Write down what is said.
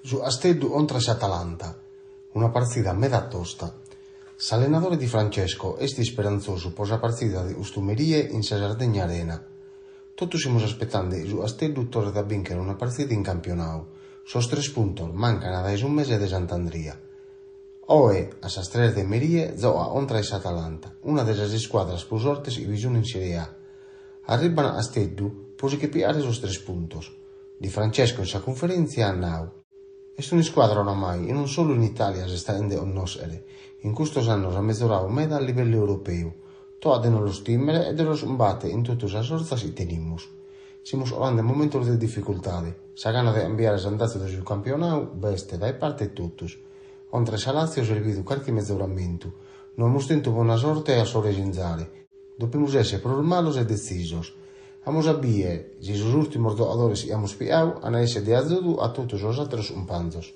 Su Asteddu contro Atalanta, una partita meda tosta. S'allenatore di Francesco est speranzoso per la partita di Ustumerie in sa Sardegna Arena. Tutti stiamo aspettando su Asteddu torna a vincere una partita in campionato. Sos 3 punti mancano da un mese di Sant'Andria. Oe, a sas 3 de Merie, gioca contro Atalanta, una delle squadre più forti che vi sono in Serie A. Arrivano a Asteddu per recuperare sos 3 punti. Di Francesco in sa conferenza a Nau. È una squadra oramai, e non solo in Italia si sta a conoscere. In questo anno ha meggiorato meda a livello europeo. Tutti non lo stimere e lo sbatte in tutte le sorte che teniamo. Siamo parlando in momento di difficoltà. Sa gana di cambiare l'andazzo sul campionato, veste da parte di tutti. Oltre a Lazio ha servito qualche miglioramento. Non abbiamo tenuto buona sorte a sorreggiare. Dobbiamo essere programmados e decisos. Vamos a ver si los últimos jugadores que hemos pillado han ese de ayuda a todos los otros umpanzos.